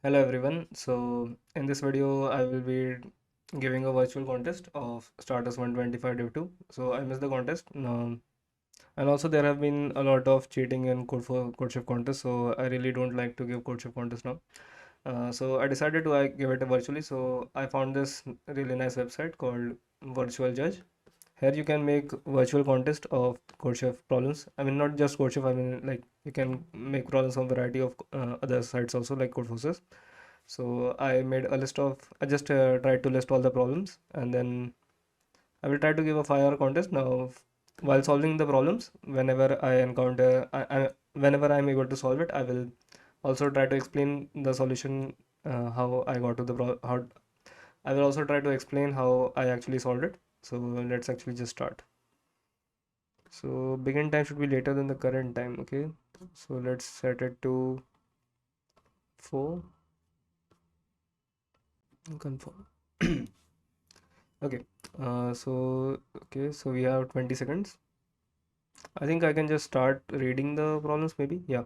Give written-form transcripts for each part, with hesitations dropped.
Hello everyone. So in this video I will be giving a virtual contest of starters 125 div 2. So I missed the contest. And also there have been a lot of cheating in Codechef contest. So I really don't like to give Codechef contest now. So I decided to give it virtually. So I found this really nice website called Virtual Judge. Here you can make virtual contest of Codechef problems. I mean not just Codechef. I mean like you can make problems on variety of other sites also like Codeforces. So I just tried to list all the problems, and then I will try to give a 5 hour contest. Now, while solving the problems, whenever I'm able to solve it, I will also try to explain the solution, how I got to how I will also try to explain how I actually solved it. So let's actually just start. So begin time should be later than the current time. Okay, so let's set it to 4. Confirm. Okay, so we have 20 seconds. I think I can just start reading the problems maybe. Yeah.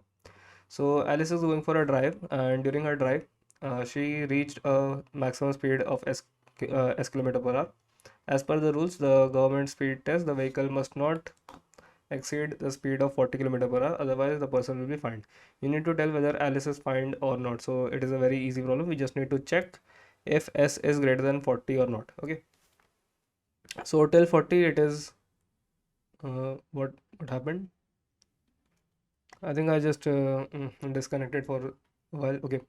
So Alice is going for a drive, and during her drive, she reached a maximum speed of s kilometer per hour. As per the rules, the government speed test, the vehicle must not exceed the speed of 40 kilometer per hour, otherwise the person will be fined. You need to tell whether Alice is fined or not. So it is a very easy problem. We just need to check if s is greater than 40 or not. Okay. So till 40, it is what happened? I think I just disconnected for a while. Okay.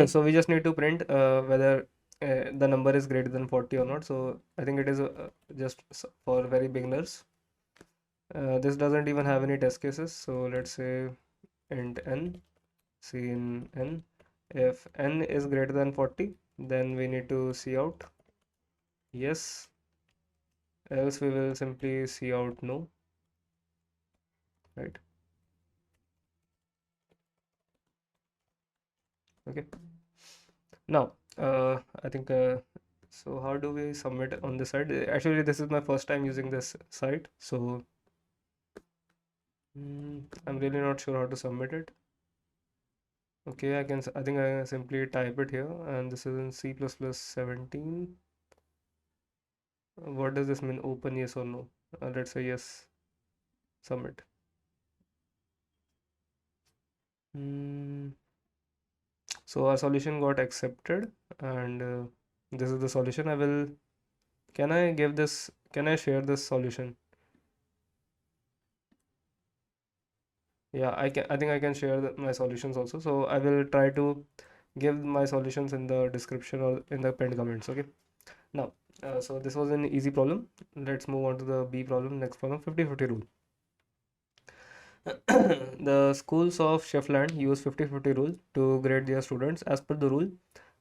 So we just need to print whether the number is greater than 40 or not. So I think it is for very beginners. This doesn't even have any test cases. So let's say int n, c in n. If n is greater than 40, then we need to see out yes, else we will simply see out no, right? Okay. Now, I think so. How do we submit on this site? Actually, this is my first time using this site, so I'm really not sure how to submit it. Okay, I think I can simply type it here, and this is in C++ 17. What does this mean? Open yes or no? Let's say yes. Submit. Mm, so our solution got accepted, and this is the solution. Can I give this? Can I share this solution? Yeah, I think I can share my solutions also. So I will try to give my solutions in the description or in the pinned comments. Okay. Now, so this was an easy problem. Let's move on to the B problem. Next problem, 50-50 rule. The schools of Sheffland use 50-50 rule to grade their students. As per the rule,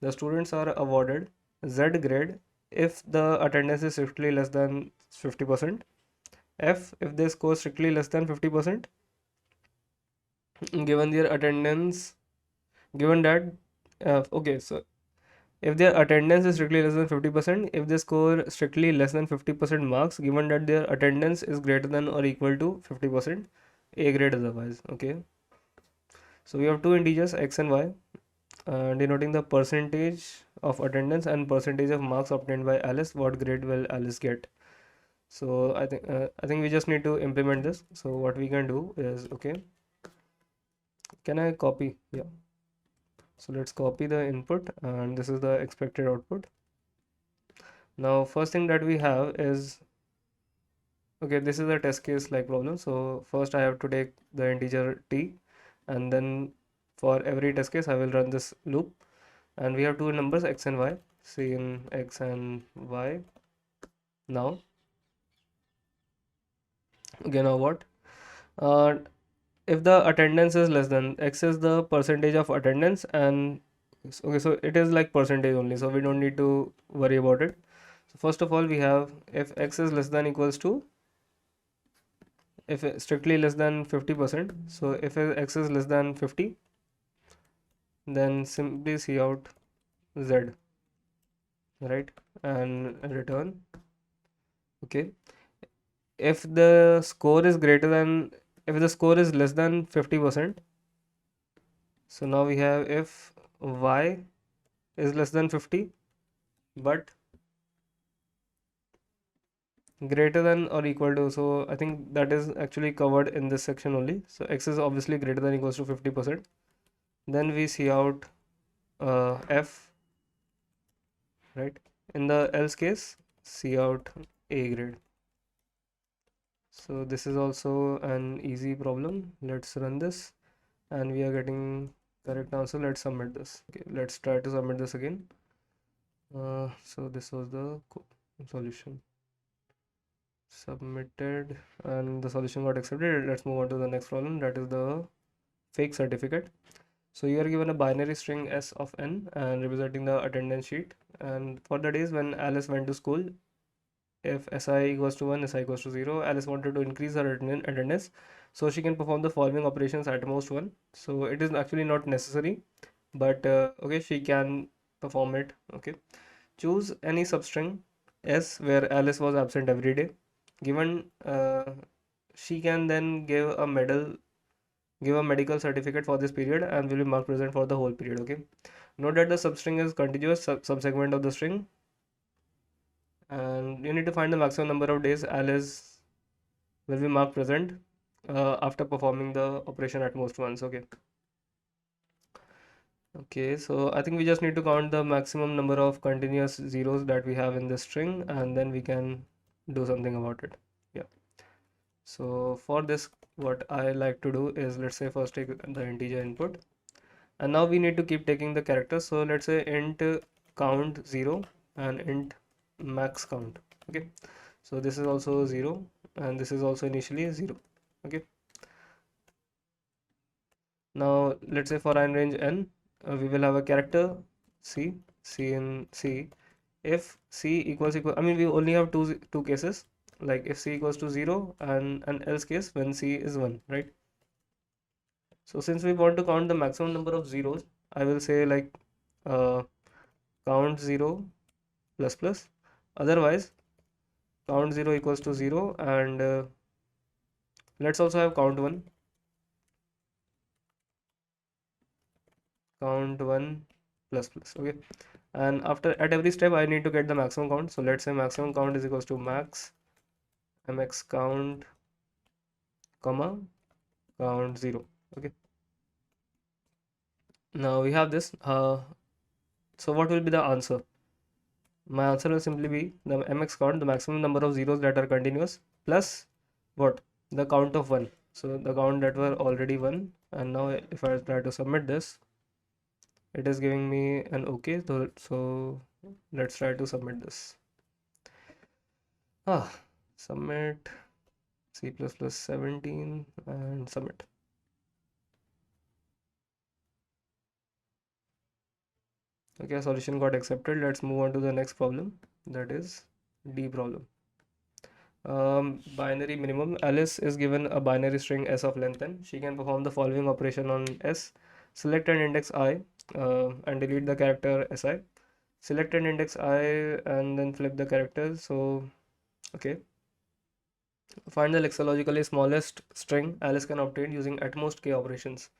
the students are awarded Z grade if the attendance is strictly less than 50%, F if they score strictly less than 50%, given their attendance, given that, okay, so if their attendance is strictly less than 50%, if they score strictly less than 50% marks, given that their attendance is greater than or equal to 50%, A grade otherwise. Okay. So we have two integers x and y, denoting the percentage of attendance and percentage of marks obtained by Alice. What grade will Alice get? So I think we just need to implement this. So what we can do is, okay, can I copy? Yeah. So let's copy the input, and this is the expected output. Now, first thing that we have is, okay, this is a test case like problem. So first I have to take the integer t, and then for every test case I will run this loop, and we have two numbers x and y. C in x and y. Now, okay, now what? Uh, if the attendance is less than, x is the percentage of attendance, and okay, so it is like percentage only, so we don't need to worry about it. So first of all, we have if x is less than equals to, if strictly less than 50%, so if x is less than 50, then simply see out z, right, and return. Okay, if the score is greater than, if the score is less than 50%, so now we have if y is less than 50 but greater than or equal to, so I think that is actually covered in this section only. So x is obviously greater than equals to 50%. Then we see out f, right? In the else case, see out a grade. So this is also an easy problem. Let's run this and we are getting correct answer. Let's submit this. Okay, let's try to submit this again. So this was the solution. Submitted and the solution got accepted. Let's move on to the next problem, that is the fake certificate. So you are given a binary string s of n and representing the attendance sheet, and for the days when Alice went to school, if si equals to 1, si equals to 0, Alice wanted to increase her attendance so she can perform the following operations at most 1. So it is actually not necessary, but okay, she can perform it. Okay, choose any substring s where Alice was absent every day. Given she can then give a medical certificate for this period and will be marked present for the whole period. Okay, note that the substring is contiguous subsegment of the string, and you need to find the maximum number of days Alice will be marked present after performing the operation at most once. Okay, so I think we just need to count the maximum number of continuous zeros that we have in this string, and then we can do something about it. Yeah. So for this, what I like to do is, let's say first take the integer input, and now we need to keep taking the characters. So let's say int count 0 and int max count. Okay, so this is also 0 and this is also initially 0. Okay, now let's say for in range n, we will have a character c in c. If c equal, I mean, we only have two cases, like if c equals to 0 and an else case when c is 1, right? So since we want to count the maximum number of zeros, I will say like uh, count 0 plus plus, otherwise count 0 equals to 0, and let's also have count 1, count 1 plus plus. Okay, and after at every step I need to get the maximum count. So let's say maximum count is equals to max mx count comma count 0. Okay, now we have this. So what will be the answer? My answer will simply be the mx count, the maximum number of zeros that are continuous, plus what? The count of 1. So the count that were already 1, and now if I try to submit this, it is giving me an okay. So let's try to submit this. Submit C++ 17 and submit. Okay, solution got accepted. Let's move on to the next problem, that is D problem. Binary minimum. Alice is given a binary string s of length n. She can perform the following operation on s: select an index I and delete the character si. Select an index I and then flip the character. So okay, find the lexicologically smallest string Alice can obtain using at most k operations.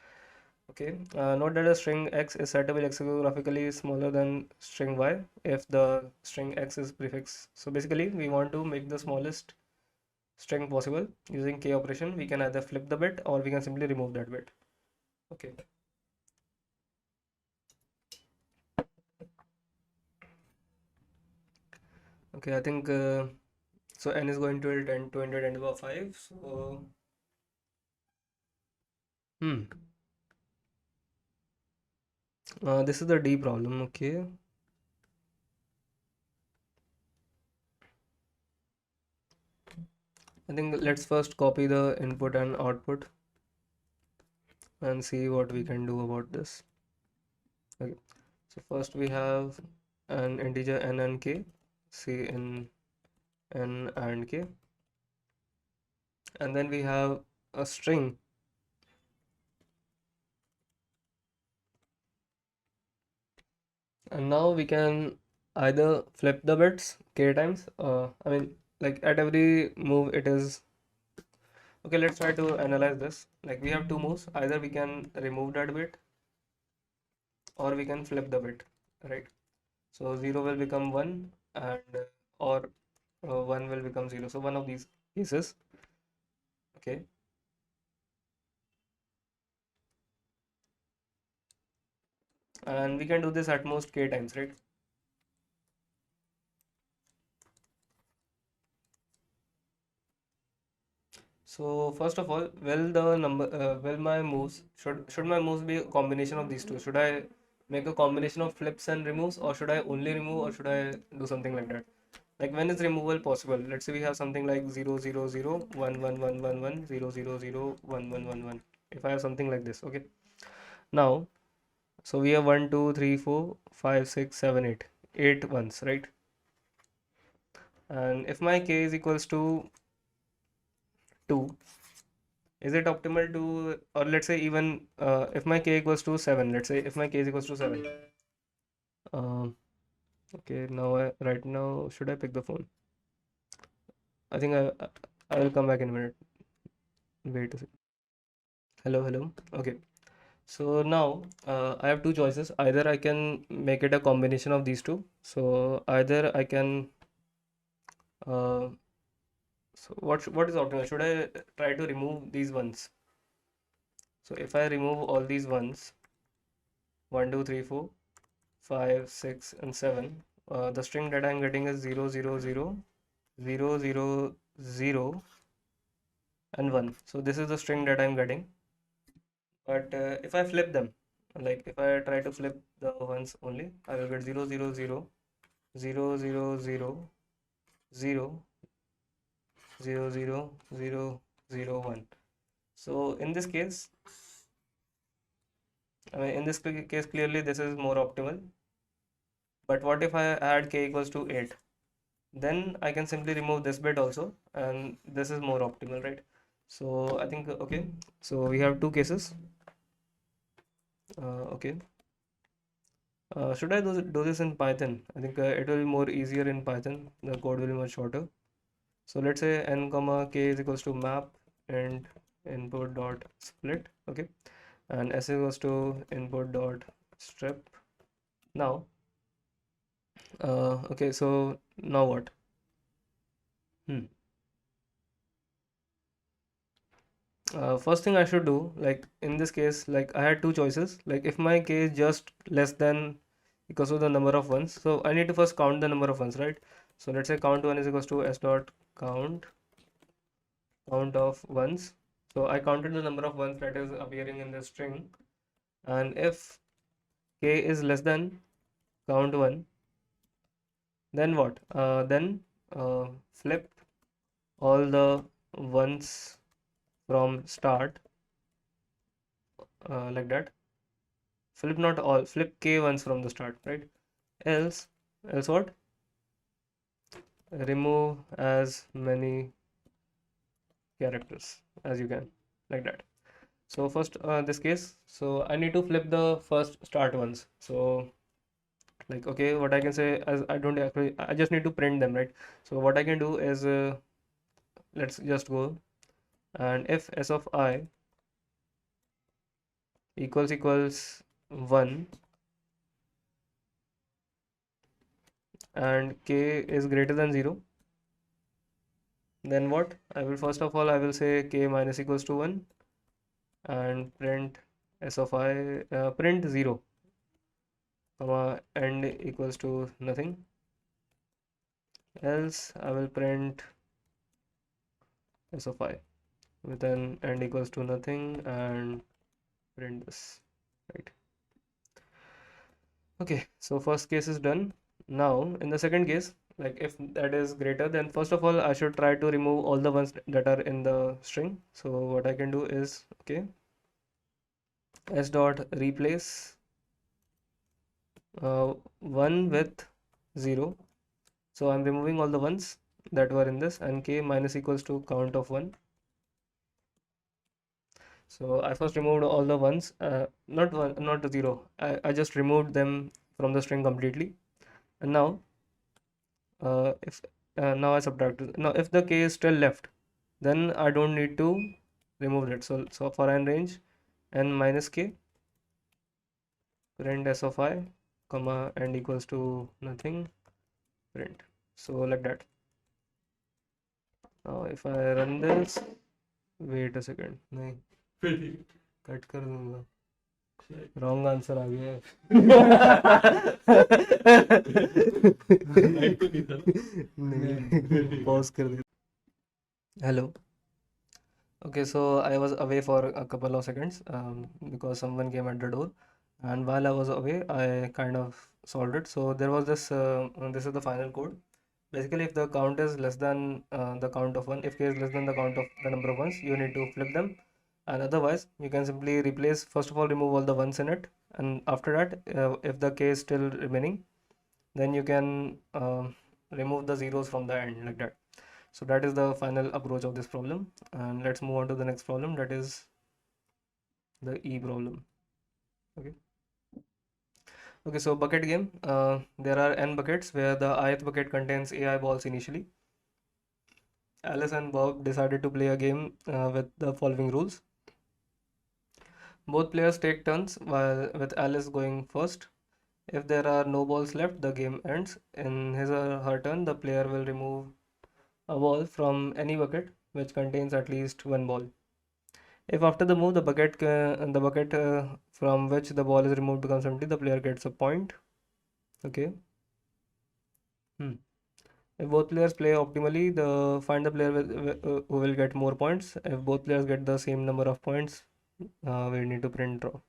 Okay, note that a string x is said to be lexicographically smaller than string y if the string x is prefix. So basically, we want to make the smallest string possible using k operation. We can either flip the bit or we can simply remove that bit. Okay. Okay, I think so. N is going to 10 to 10 to the power 5. So this is the D problem. Okay. I think let's first copy the input and output and see what we can do about this. Okay, so first we have an integer n and k, c in n and k, and then we have a string, and now we can either flip the bits k times. I mean, like at every move it is okay. Let's try to analyze this. Like we have two moves, either we can remove that bit or we can flip the bit, right? So 0 will become 1, and or 1 will become 0. So one of these cases, okay. And we can do this at most k times, right? So first of all, will my moves should my moves be a combination of these two? Should I make a combination of flips and removes, or should I only remove, or should I do something like that? Like when is removal possible? Let's say we have something like 0 0 0 1 1 1 1 1 0 0 0 1 1 1 1. If I have something like this, okay. Now, so we have 1 2 3 4 5 6 7 8 8 ones, right? And if my k is equals to 2, is it optimal to, or let's say even if my k equals to 7, let's say if my k is equals to 7. Um, okay, now right now, should I pick the phone? I think I will come back in a minute. Wait a second. Hello, hello. Okay. So now I have two choices. Either I can make it a combination of these two. So either I can. Uh, so what is optimal? Should I try to remove these ones? So if I remove all these ones, 1, 2, 3, 4, 5, 6, and 7, the string that I'm getting is 0, 0, 0, 0, 0, 0, and 1. So this is the string that I'm getting. But if I flip them, like if I try to flip the ones only, I will get 0, 0, 0, 0, 0, 0, 0, 0, 0, 0, 0, 1. So in this case, I mean, in this case, clearly this is more optimal. But what if I add k equals to 8? Then I can simply remove this bit also, and this is more optimal, right? So I think, okay, so we have two cases. Okay. Should I do this in Python? I think it will be more easier in Python. The code will be much shorter. So let's say n comma k is equals to map and input dot split, okay, and s equals to input dot strip. Now, okay, so now what? Hmm. First thing I should do, like in this case, like I had two choices. Like if my k is just less than equals to the number of ones, so I need to first count the number of ones, right? So let's say count one is equals to s dot count of ones. So I counted the number of ones that is appearing in the string, and if k is less than count one, then what? Then flip all the ones from start, like that. Flip not all, flip k ones from the start, right? Else what? Remove as many characters as you can, like that. So first, this case, so I need to flip the first start ones. So like, okay, what I can say, as I don't actually, I just need to print them, right? So what I can do is, let's just go, and if s of I equals 1 and k is greater than 0, then what? I will first of all, I will say k minus equals to 1 and print s of I, print 0, comma end equals to nothing. Else I will print s of I with an end equals to nothing and print this, right? Okay, so first case is done. Now in the second case, like if that is greater, then first of all I should try to remove all the ones that are in the string. So what I can do is, okay, s dot replace 1 with 0. So I'm removing all the ones that were in this, and k minus equals to count of 1. So I first removed all the ones, not one, not the 0. I just removed them from the string completely. And now, if now I subtract. Now, if the k is still left, then I don't need to remove it. So for n range, n minus k, print s of I, comma, and equals to nothing, print. So like that. Now if I run this, wait a second, नहीं cut कर दूंगा, wrong answer आ गया है। नहीं, pause कर दे। Hello. Okay, so I was away for a couple of seconds because someone came at the door, and while I was away, I kind of solved it. So there was this. This is the final code. Basically, if the count is less than the count of one, if k is less than the count of the number of ones, you need to flip them, and otherwise, you can simply replace. First of all, remove all the ones in it, and after that, if the k is still remaining, then you can remove the zeros from the end like that. So that is the final approach of this problem, and let's move on to the next problem, that is the E problem. Okay. Okay, so bucket game. There are n buckets where the ith bucket contains AI balls initially. Alice and Bob decided to play a game with the following rules. Both players take turns while with Alice going first. If there are no balls left, the game ends. In his or her turn, the player will remove a ball from any bucket which contains at least one ball. If after the move the bucket from which the ball is removed becomes empty, the player gets a point. Okay. Hmm. If both players play optimally, the find the player who will get more points. If both players get the same number of points, we need to print draw.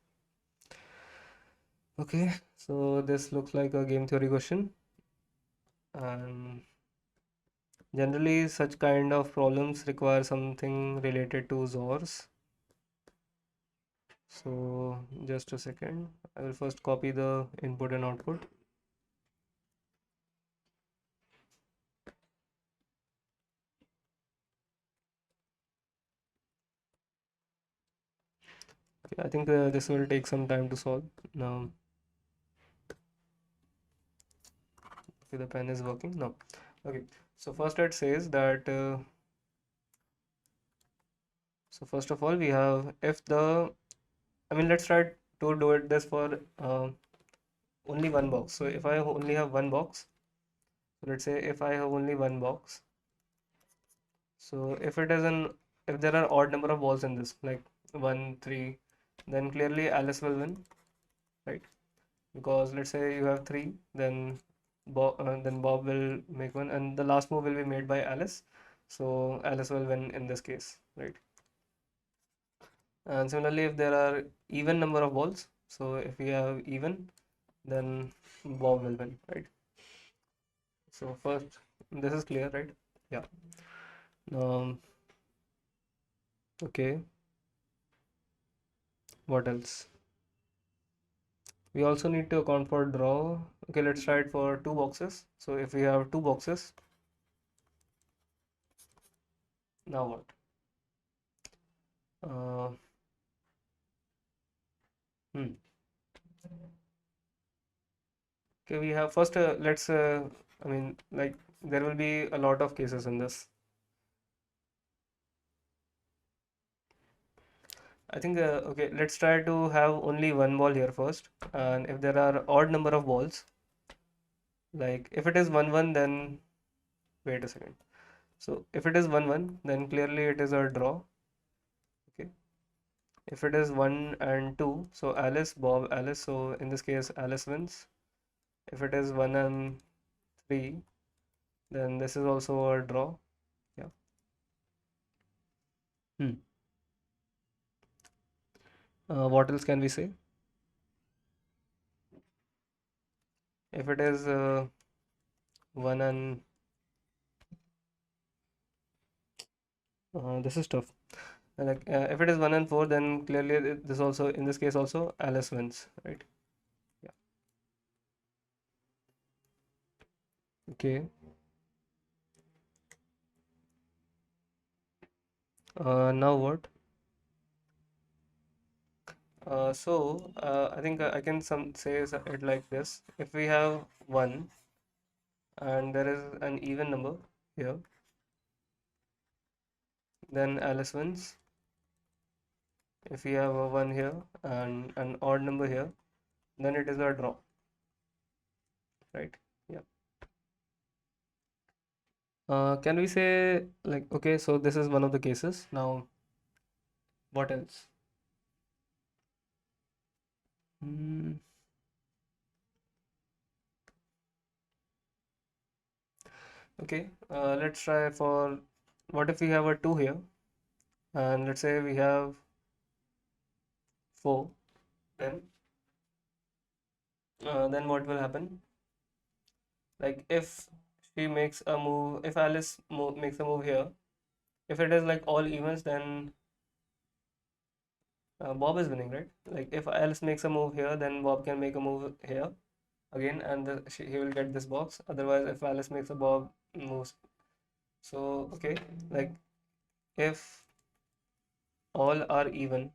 Okay, so this looks like a game theory question, and generally such kind of problems require something related to XORs. So just a second, I will first copy the input and output. Okay, I think this will take some time to solve. Now, okay, the pen is working now. Okay, so first it says that. So first of all, we have if the. I mean, let's try to do it this for only one box. So if I only have one box, so let's say if I have only one box. So if there are odd number of balls in this, like 1, 3, then clearly Alice will win, right? Because let's say you have 3, then Bob will make one, and the last move will be made by Alice. So Alice will win in this case, right? And similarly, if there are even number of balls, so if we have even, then Bob will win, right? So first, this is clear, right? Yeah. Um, okay. What else? We also need to account for draw. Okay, let's try it for two boxes. So if we have two boxes, now what? Uh, hmm. Okay, we have first, I mean, like, there will be a lot of cases in this. I think, okay, let's try to have only one ball here first. And if there are odd number of balls, like if it is 1-1, then wait a second. So if it is 1-1, then clearly it is a draw. Okay. If it is 1 and 2, so Alice, Bob, Alice. So in this case, Alice wins. If it is 1 and 3, then this is also a draw. Yeah. Hmm. What else can we say? If it is 1 and this is tough. Like if it is 1 and 4, then clearly this also, in this case also, Alice wins, right? Yeah. Okay. Now what? I think I can some say it like this. If we have 1 and there is an even number here, then Alice wins. If we have a 1 here and an odd number here, then it is a draw, right? Yeah. Can we say like, okay, so this is one of the cases. Now, what else? Hmm. Okay, let's try for what if we have a 2 here, and let's say we have 4, then what will happen? Like if she makes a move, if Alice makes a move here, if it is like all evens, then Bob is winning, right? Like if Alice makes a move here, then Bob can make a move here again, and he will get this box. Otherwise, if Alice makes a Bob moves, so okay, like if all are even,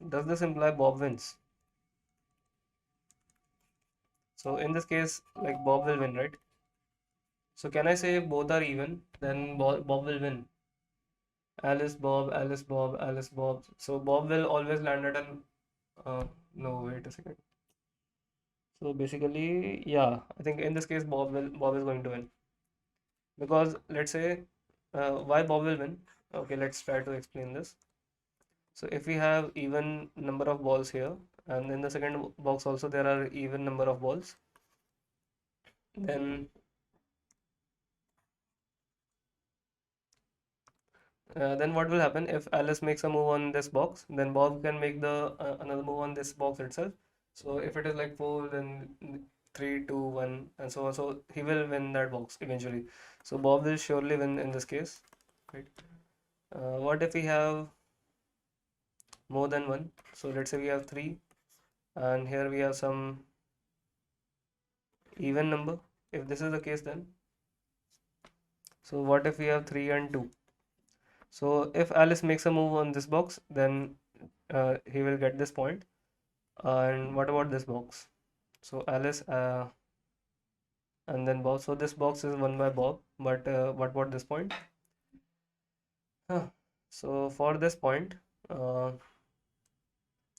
does this imply Bob wins? So in this case, like Bob will win, right? So can I say if both are even, then Bob will win? Alice, Bob, Alice, Bob, Alice, Bob. So Bob will always land at an. No, wait a second. So basically, yeah, I think in this case Bob is going to win because let's say why Bob will win. Okay, let's try to explain this. So if we have even number of balls here, and in the second box also there are even number of balls, then what will happen if Alice makes a move on this box, then Bob can make the another move on this box itself. So if it is like 4, then 3, 2, 1, and so on. So he will win that box eventually. So Bob will surely win in this case, right? What if we have more than one? So let's say we have 3, and here we have some even number. If this is the case, then so what if we have 3 and 2? So if Alice makes a move on this box, then he will get this point. And what about this box? So Alice and then Bob. So this box is won by Bob. But what about this point? Huh. So for this point, uh,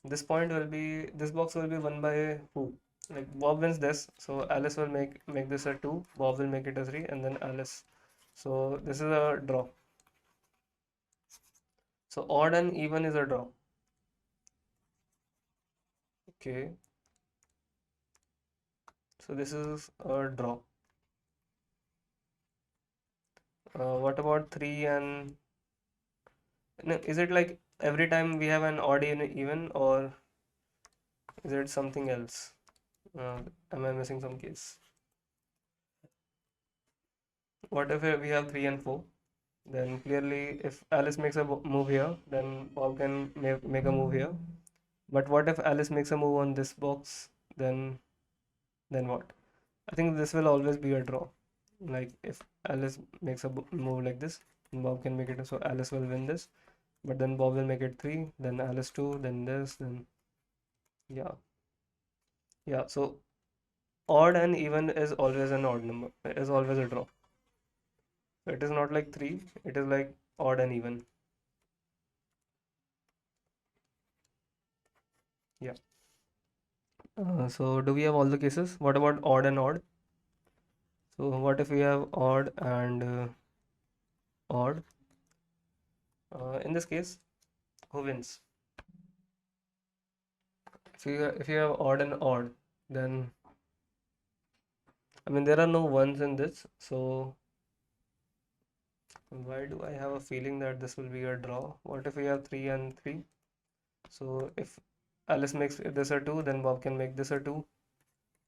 this box will be won by who? Like Bob wins this, so Alice will make this a 2. Bob will make it a 3, and then Alice. So this is a draw. So odd and even is a draw. Okay. So this is a draw. What about 3 and no, is it like every time we have an odd and even, or is it something else? Am I missing some case? What if we have 3 and 4? Then clearly, if Alice makes a move here, then Bob can make a move here. But what if Alice makes a move on this box? Then what? I think this will always be a draw. Like if Alice makes a move like this, Bob can make it. So Alice will win this. But then Bob will make it 3, then Alice 2, then this, then yeah. Yeah, so odd and even is always an odd number, is always a draw. So it is not like 3, it is like odd and even. Yeah. So do we have all the cases? What about odd and odd? So what if we have odd and odd? In this case, who wins? If you have odd and odd, then I mean there are no ones in this. So why do I have a feeling that this will be a draw? What if we have 3 and 3? So if Alice makes this a 2, then Bob can make this a 2.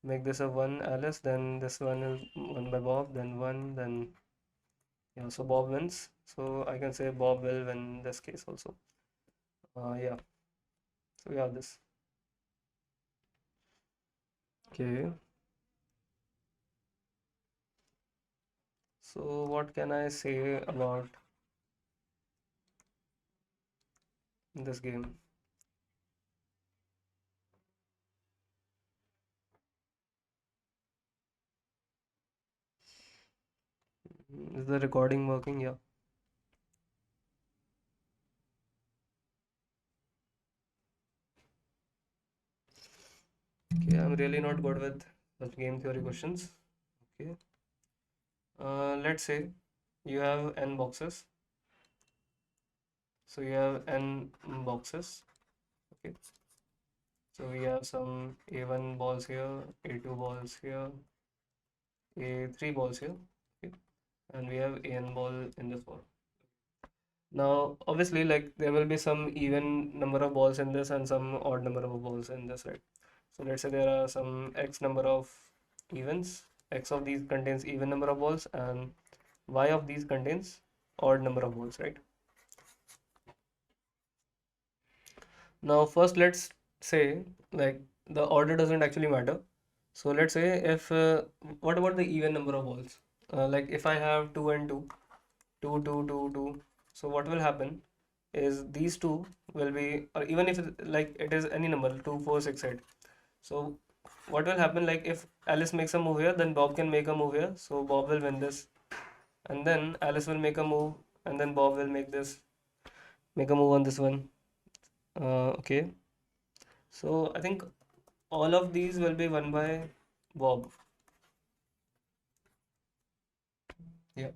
Make this a 1 Alice, then this one is 1 by Bob, then 1, then yeah, so Bob wins. So I can say Bob will win this case also. Yeah, so we have this. Okay, so what can I say about this game? Is the recording working? Yeah. Okay, I'm really not good with such game theory questions. Okay, let's say you have n boxes. So you have n boxes. Okay, so we have some A1 balls here, A2 balls here, A3 balls here. Okay, and we have an ball in this ball. Now, obviously, like there will be some even number of balls in this and some odd number of balls in this, right? So let's say there are some x number of evens. X of these contains even number of balls, and y of these contains odd number of balls, right? Now, first let's say like the order doesn't actually matter. So let's say if what about the even number of balls? Like if I have 2 and 2, 2, 2, 2, 2. So what will happen is these two will be, or even if like it is any number 2, 4, 6, 8. So what will happen, like if Alice makes a move here, then Bob can make a move here. So Bob will win this, and then Alice will make a move, and then Bob will make a move on this one. Okay. So I think all of these will be won by Bob. Yeah.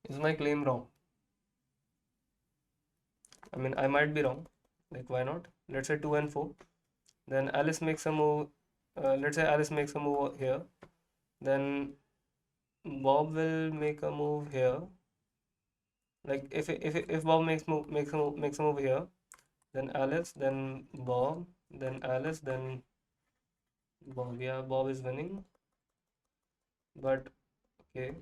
Is my claim wrong? I mean, I might be wrong. Like, why not? Let's say 2 and 4. Then Alice makes a move. Let's say Alice makes a move here. Then Bob will make a move here. Like if Bob makes a move here, then Alice, then Bob, then Alice, then Bob. Yeah, Bob is winning. But okay,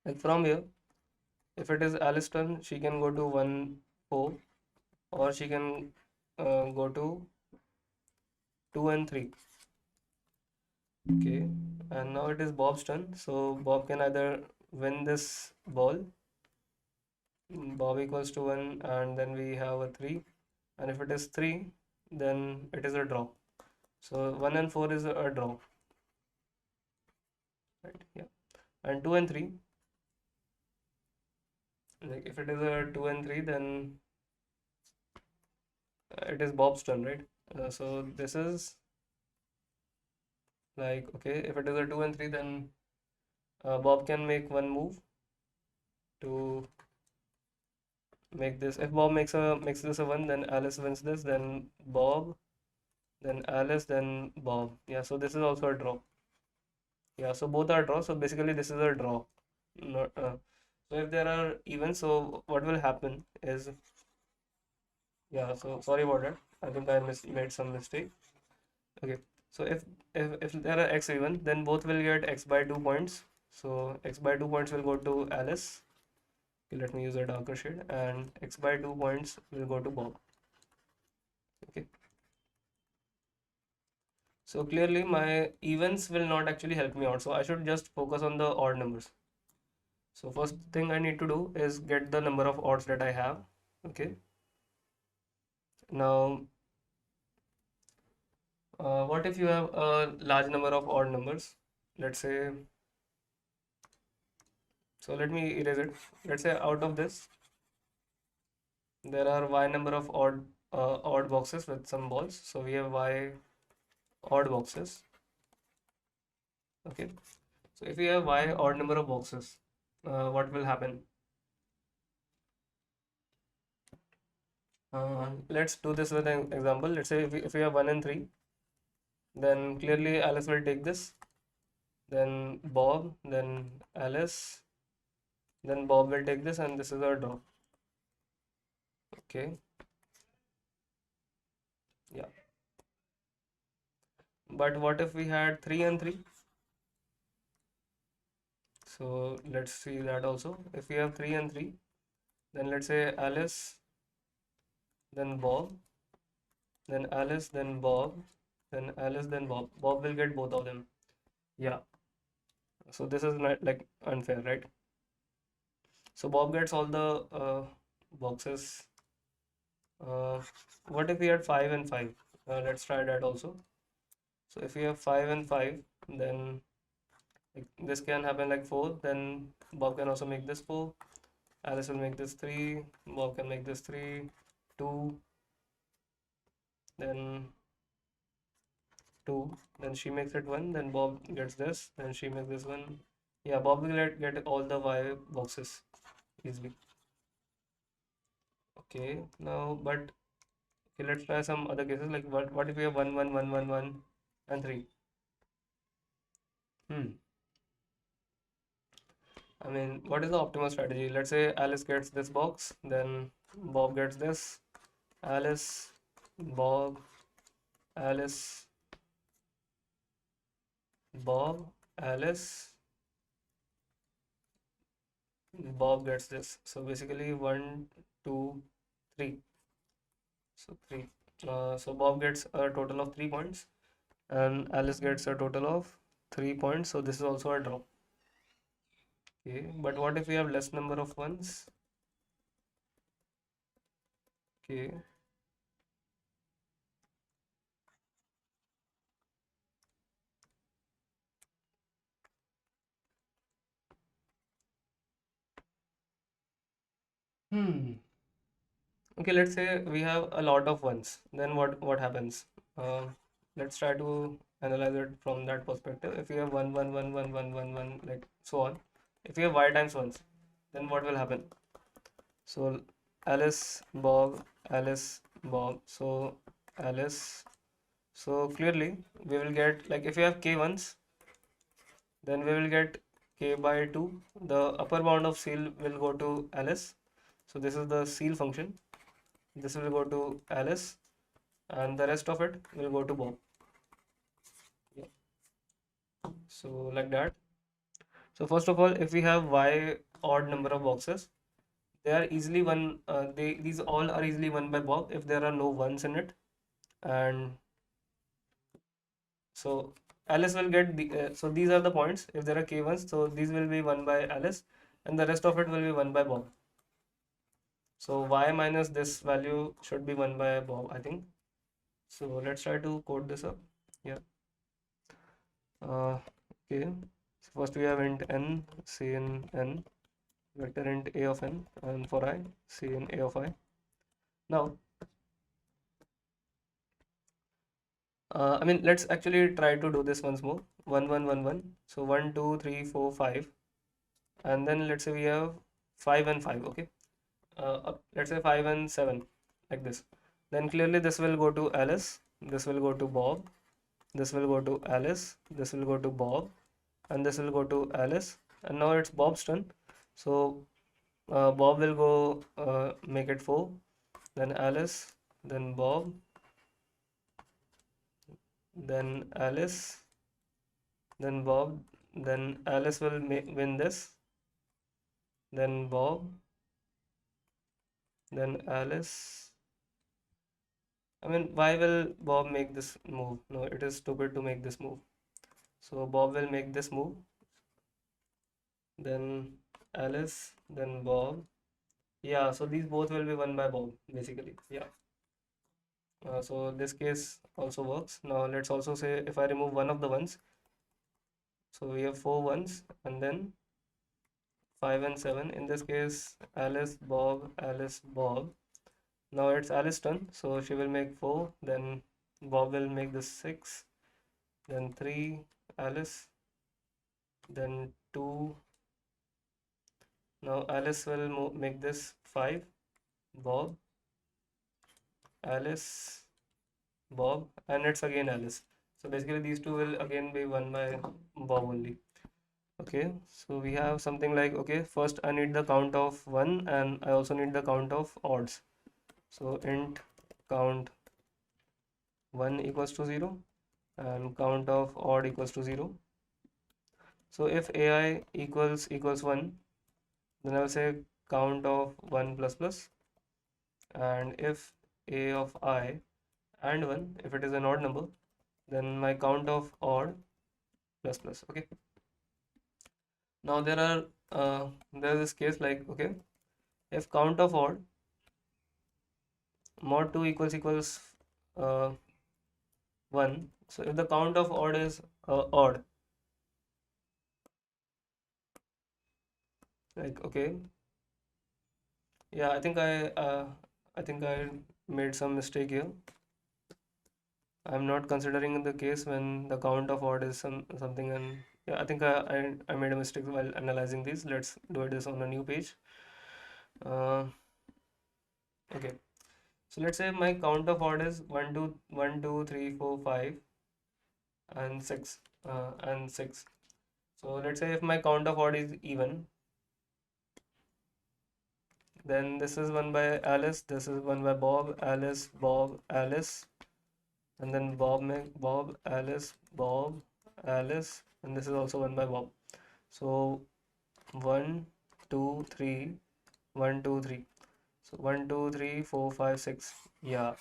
like from here, if it is Alice's turn, she can go to 1 4, or she can go to 2 and 3. Okay, and now it is Bob's turn. So Bob can either win this ball, Bob equals to 1, and then we have a 3. And if it is 3, then it is a draw. So 1 and 4 is a draw, right? Yeah. And 2 and 3, like if it is a 2 and 3, then it is Bob's turn, right? So this is like, okay, if it is a 2 and 3, then Bob can make one move to make this. If Bob makes this a 1, then Alice wins this, then Bob, then Alice, then Bob. Yeah, so this is also a draw. Yeah, so both are draw. So basically this is a draw. Not so if there are evens, so what will happen is, yeah, so sorry about that. I think I made some mistake. Okay. So if there are x even, then both will get x by 2 points. So x by 2 points will go to Alice. Okay, let me use a darker shade, and x by 2 points will go to Bob. Okay. So clearly my evens will not actually help me out. So I should just focus on the odd numbers. So first thing I need to do is get the number of odds that I have. Okay. Now, what if you have a large number of odd numbers? Let's say, so let me erase it. Let's say out of this, there are y number of odd boxes with some balls. So we have y odd boxes. Okay. So if we have y odd number of boxes, what will happen? Let's do this with an example. Let's say if we have 1 and 3, then clearly Alice will take this, then Bob, then Alice, then Bob will take this, and this is our draw. Okay, yeah. But what if we had 3 and 3? So let's see that also. If we have 3 and 3, then let's say Alice, then Bob, then Alice, then Bob, then Alice, then Bob. Bob will get both of them. Yeah. So this is not like unfair, right? So Bob gets all the boxes. Uh, what if we had 5 and 5? Let's try that also. So if we have 5 and 5, then like, this can happen like 4. Then Bob can also make this 4. Alice will make this 3. Bob can make this 3, 2. then 2, then she makes it 1, then Bob gets this, then she makes this one. Yeah, Bob will get all the Y boxes easily. Okay, now, but okay, let's try some other cases. Like what if we have 1 1 1 1 1 and 3? Hmm. I mean, what is the optimal strategy? Let's say Alice gets this box, then Bob gets this. Alice, Bob, Alice, Bob, Alice, Bob gets this. So basically 1, 2, 3. So 3. So Bob gets a total of 3 points, and Alice gets a total of 3 points. So this is also a draw. Okay, but what if we have less number of ones? Okay. Hmm. Okay, let's say we have a lot of ones. Then what happens? Uh, let's try to analyze it from that perspective. If we have 1 1 1 1 1 1 1, like so on. If we have y times ones, then what will happen? So Alice, Bob, Alice, Bob. So Alice. So clearly we will get, like, if we have k ones, then we will get k by 2. The upper bound of seal will go to Alice. So this is the seal function. This will go to Alice, and the rest of it will go to Bob. Yeah. So like that. So first of all, if we have y odd number of boxes, they are easily one. These all are easily won by Bob if there are no ones in it, and so Alice will get the. So these are the points. If there are k ones, so these will be won by Alice, and the rest of it will be won by Bob. So y minus this value should be won by Bob, I think. So let's try to code this up. Yeah. Okay. So first we have int n, say in n, vector int a of n, and for I, say in a of I. Now, I mean, let's actually try to do this once more. 1 1 1 1. So 1 2 3 4 5, and then let's say we have 5 and 5. Okay. Let's say 5 and 7, like this. Then clearly this will go to Alice. This will go to Bob. This will go to Alice. This will go to Bob, and this will go to Alice. And now it's Bob's turn. So Bob will go make it 4, then Alice, then Bob, then Alice, then Bob, then Alice will win this, then Bob, then Alice. I mean, why will Bob make this move? No, it is stupid to make this move. So Bob will make this move, then Alice, then Bob. Yeah, so these both will be won by Bob, basically. Yeah. So this case also works. Now let's also say if I remove one of the ones, so we have 4 ones, and then 5 and 7. In this case, Alice, Bob, Alice, Bob. Now it's Alice's turn, so she will make 4, then Bob will make this 6, then 3, Alice, then 2. Now Alice will make this 5, Bob, Alice, Bob, and it's again Alice. So basically these two will again be won by Bob only. Okay, so we have something like, okay, first I need the count of 1, and I also need the count of odds. So int count 1 equals to 0 and count of odd equals to 0. So if ai equals 1, then I will say count of 1 plus plus, and if a of I and 1, if it is an odd number, then my count of odd plus plus. Okay, now there is this case like, okay, if count of odd mod 2 equals uh, 1, so if the count of odd is odd, like, okay, yeah, I think I made some mistake here. I'm not considering the case when the count of odd is something, and yeah, I think I made a mistake while analyzing these. Let's do this on a new page. Uh, okay, so let's say my count of odd is 1 2 3 4 5 and 6 and 6. So let's say if my count of odd is even, then this is 1 by Alice, this is 1 by Bob, Alice, Bob, Alice, and then Bob, Alice, Bob, Alice, and this is also 1 by Bob. So 1 2 3 1 2 3. So 1 2 3 4 5 6. Yeah,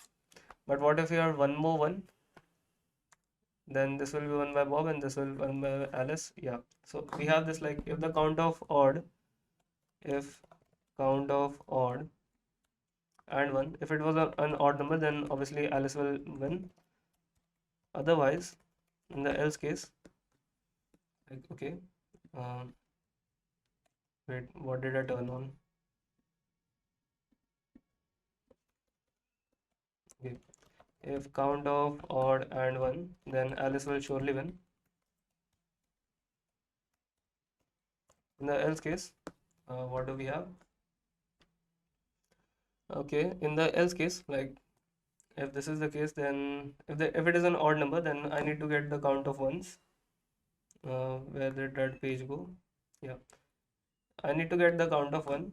but what if you have one more one? Then this will be 1 by Bob and this will be 1 by Alice. Yeah, so we have this like if the count of odd, if count of odd and 1, if it was an odd number, then obviously Alice will win. Otherwise, in the else case, like okay, um, wait, what did I turn on? Okay, if count of odd and 1, then Alice will surely win. In the else case, what do we have? Okay, in the else case, like if this is the case, then if it is an odd number, then I need to get the count of ones. Where did that page go? Yeah, I need to get the count of 1.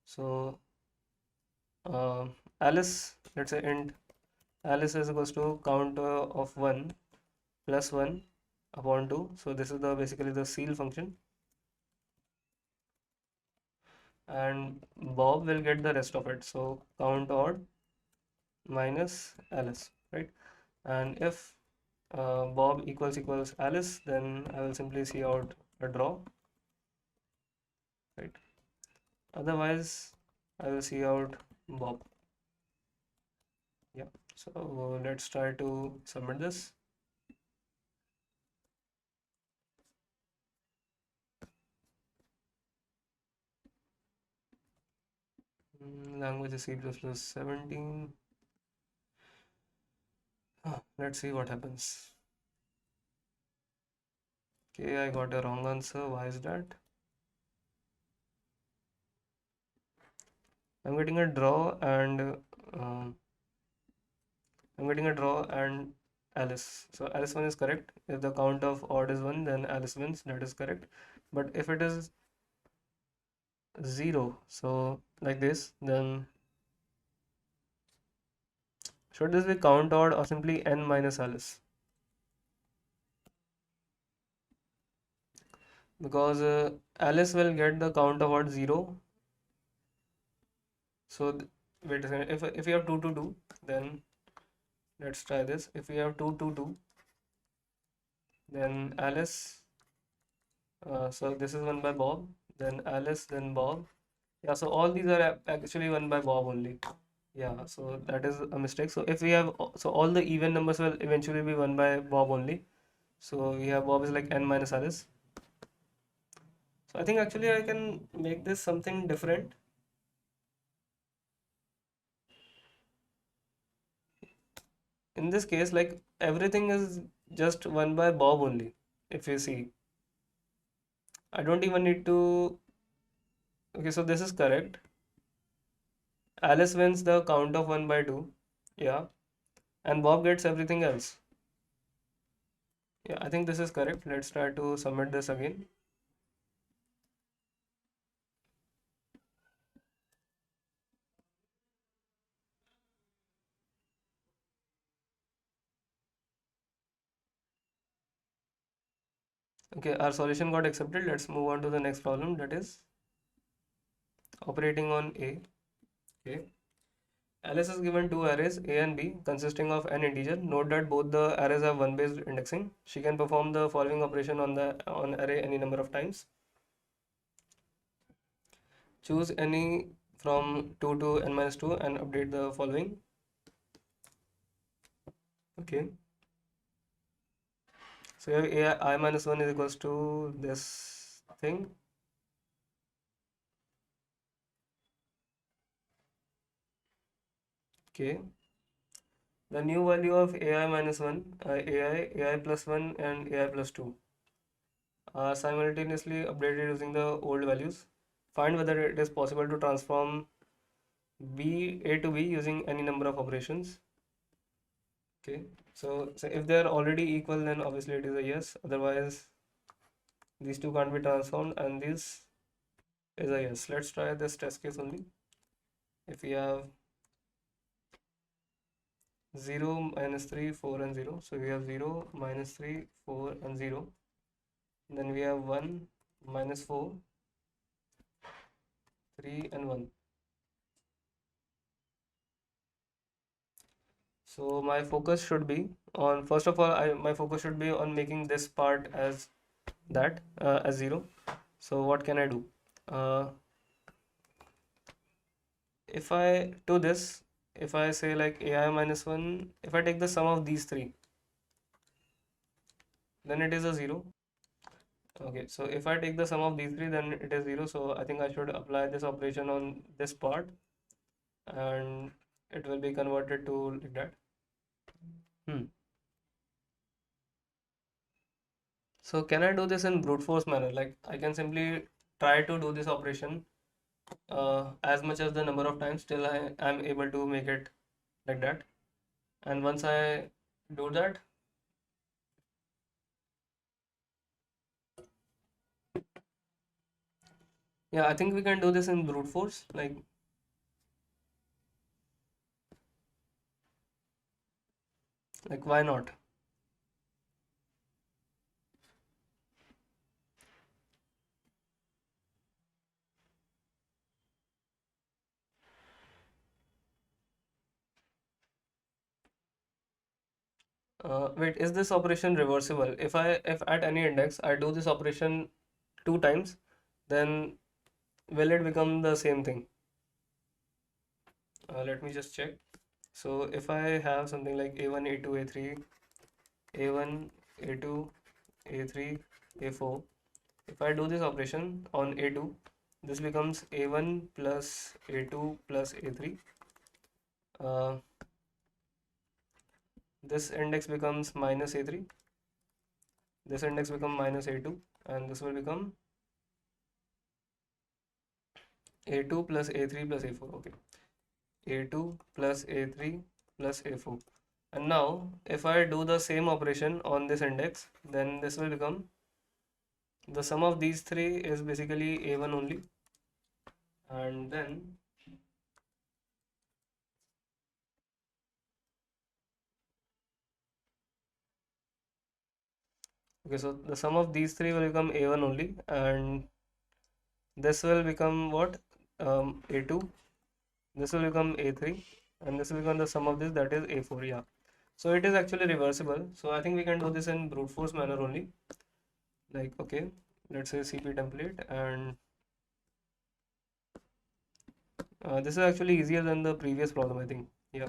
So Alice, let's say int Alice is equals to count of 1 plus 1 upon 2. So this is the basically the ceil function, and Bob will get the rest of it. So count odd minus Alice, right? And if Bob equals Alice, then I will simply see out a draw, right? Otherwise, I will see out Bob. Yeah. So let's try to submit this. Language is C++17. Let's see what happens. Okay, I got a wrong answer. Why is that? I'm getting a draw and um, I'm getting a draw and Alice. So Alice 1 is correct. If the count of odd is 1, then Alice wins. That is correct. But if it is 0, so like this, then should this be count odd or simply n minus Alice? Because Alice will get the count of odd 0. So wait a second. If you have 2 to 2, then let's try this. If we have 2 to 2, then Alice. So this is 1 by Bob, then Alice, then Bob. Yeah, so all these are actually 1 by Bob only. Yeah, so that is a mistake. So if we have, so all the even numbers will eventually be 1 by Bob only. So we have Bob is like n minus Alice. So I think actually I can make this something different. In this case, like everything is just 1 by Bob only. If you see, I don't even need to. Okay, so this is correct. Alice wins the count of 1 by 2. Yeah, and Bob gets everything else. Yeah, I think this is correct. Let's try to submit this again. Okay, our solution got accepted. Let's move on to the next problem, that is operating on A. Okay. Alice is given two arrays A and B consisting of an integer. Note that both the arrays have one based indexing. She can perform the following operation on array any number of times. Choose any from 2 to n minus 2 and update the following. Okay. So you have I minus 1 is equals to this thing. Okay. the new value of ai minus 1, ai plus 1 and ai plus 2 are simultaneously updated using the old values. Find whether it is possible to transform a to b using any number of operations. Okay, so if they are already equal, then obviously it is a yes. Otherwise, these two can't be transformed, and this is a yes. Let's try this test case only. If we have 0, minus 3, 4 and 0. So we have 0, minus 3, 4 and 0. Then we have 1, minus 4, 3 and 1. So my focus should be on, first of all, my focus should be on making this part as that, as 0. So what can I do? If I do this, if I say like ai minus 1, if I take the sum of these three, then it is a 0. Okay, so if I take the sum of these three, then it is 0. So I think I should apply this operation on this part, and it will be converted to like that. So can I do this in brute force manner? Like I can simply try to do this operation as much as the number of times till I am able to make it like that. And once I do that, yeah, I think we can do this in brute force. Like why not? Wait, is this operation reversible? If at any index I do this operation two times, then will it become the same thing? Let me just check. So if I have something like a1, a2, a3, a1, a2, a3, a4, if I do this operation on a2, this becomes a1 plus a2 plus a3. This index becomes minus a3, this index becomes minus a2, and this will become a2 plus a3 plus a4. Okay, a2 plus a3 plus a4. And now if I do the same operation on this index, then this will become, the sum of these three is basically a1 only, and then okay, so the sum of these three will become a1 only, and this will become what, a2, this will become a3, and this will become the sum of this, that is a4. Yeah, so it is actually reversible. So I think we can do this in brute force manner only. Like okay, let's say cp template, and this is actually easier than the previous problem, I think. Yeah.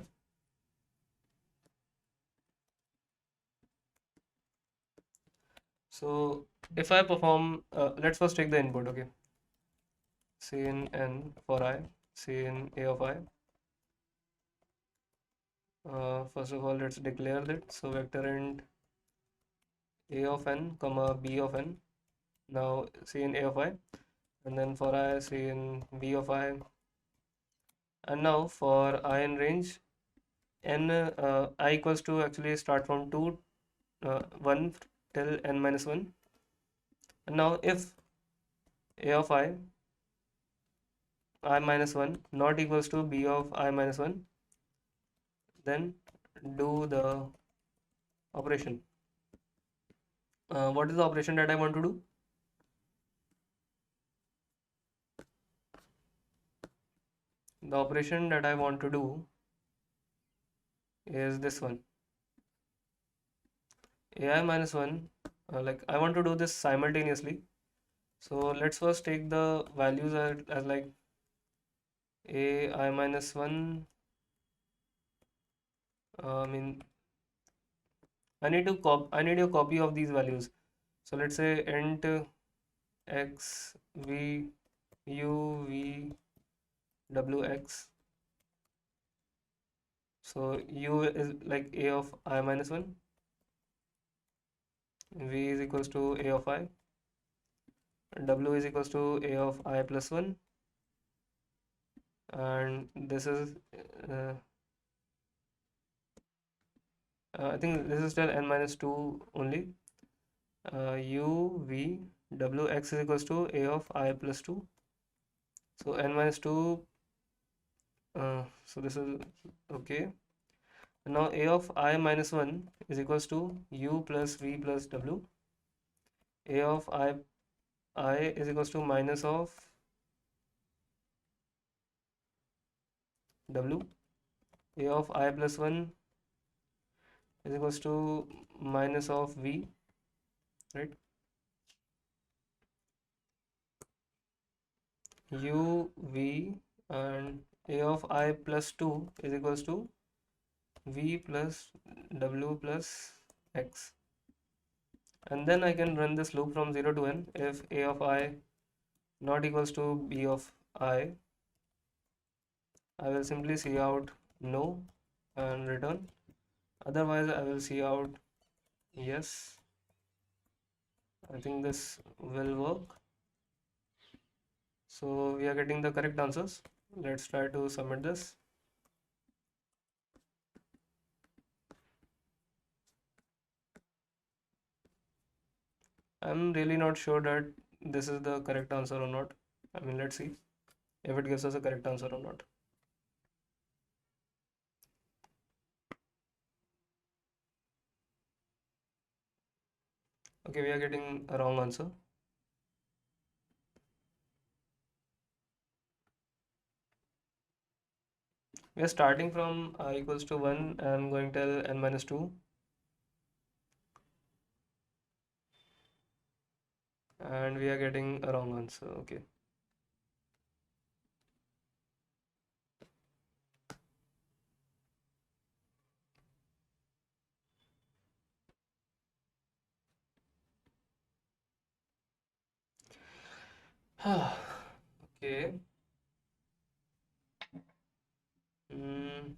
So if I perform, let's first take the input. Okay, c in n for I, c in a of I. First of all, let's declare that. So vector int a of n comma b of n. Now c in a of I, and then for I, c in b of I. And now for I in range n, I equals to actually start from 2, 1 till n minus 1. And now if a of I minus 1 not equals to b of I minus 1, then do the operation. What is the operation that I want to do? The operation that I want to do is this one, ai minus 1. Like I want to do this simultaneously. So let's first take the values as like ai minus 1. I mean, I need a copy of these values. So let's say int x v u v w x. So u is like a of I minus 1, v is equals to a of I, w is equals to a of I plus 1, and this is uh, I think this is still n minus 2 only. U v w x is equals to a of I plus 2. So n minus 2, so this is okay. Now a of I minus 1 is equals to u plus v plus w. A of I is equals to minus of w. A of I plus 1 is equals to minus of v, right? U v and a of I plus 2 is equals to v plus w plus x. And then I can run this loop from 0 to n. If a of I not equals to b of I will simply see out no and return. Otherwise, I will see out yes. I think this will work. So we are getting the correct answers. Let's try to submit this. I'm really not sure that this is the correct answer or not. I mean, let's see if it gives us a correct answer or not. Okay, we are getting a wrong answer. We are starting from I equals to 1 and going till n minus 2, and we are getting a wrong answer. Okay. Okay. Mm,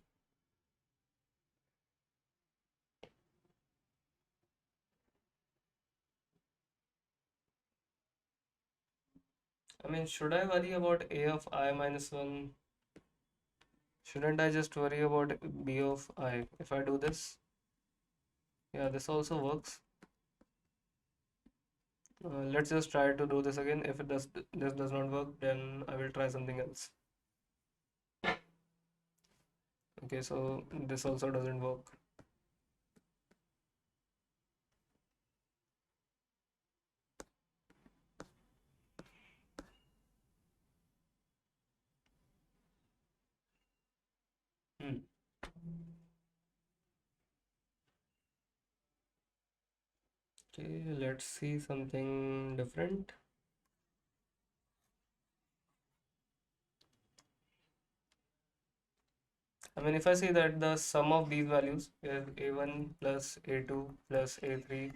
I mean, should I worry about a of I minus 1? Shouldn't I just worry about b of I? If I do this, yeah, this also works. Let's just try to do this again. If this does not work, then I will try something else. Okay, so this also doesn't work. Hmm. Okay, let's see something different. I mean, if I see that the sum of these values is a1 plus a2 plus a3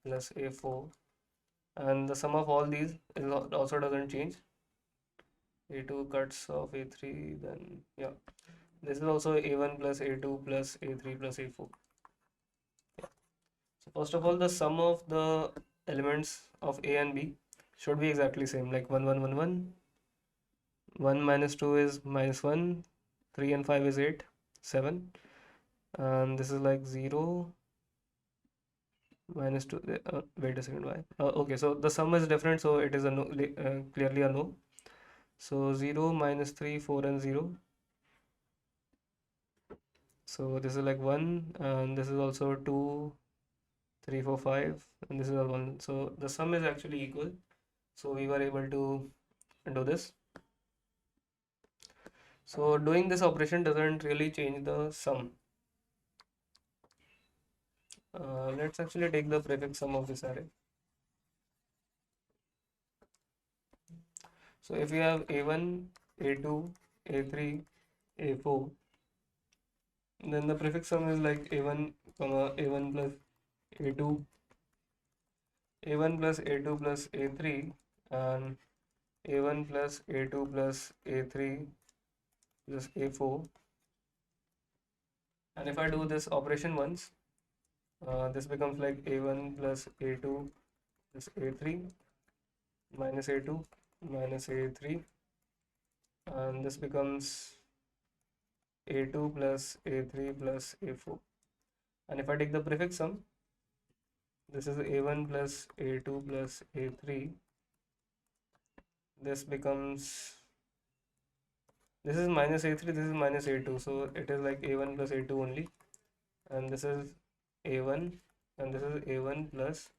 plus a4, and the sum of all these is also doesn't change. A2 cuts off a3, then yeah, this is also a1 plus a2 plus a3 plus a4. So first of all, the sum of the elements of a and b should be exactly same, like 1 1 1 1. 1 minus 2 is minus 1, 3 and 5 is 8, 7, and this is like 0 minus 2. Wait a second, why? Okay, so the sum is different, so it is a no, clearly a no. So 0 minus 3, 4 and 0. So this is like 1, and this is also 2, 3, 4, 5, and this is a 1. So the sum is actually equal. So we were able to do this. So doing this operation doesn't really change the sum. Let's actually take the prefix sum of this array. So if we have a1, a2, a3, a4, then the prefix sum is like a1, comma a1 plus a2, a1 plus a2 plus a3, and a1 plus a2 plus a3 plus a4. And if I do this operation once, this becomes like a1 plus a2 plus a3 minus a2 minus a3, and this becomes a2 plus a3 plus a4. And if I take the prefix sum, this is a1 plus a2 plus a3. This becomes, this is minus a3, this is minus a2, so it is like a1 plus a2 only, and this is a1, and this is a1 plus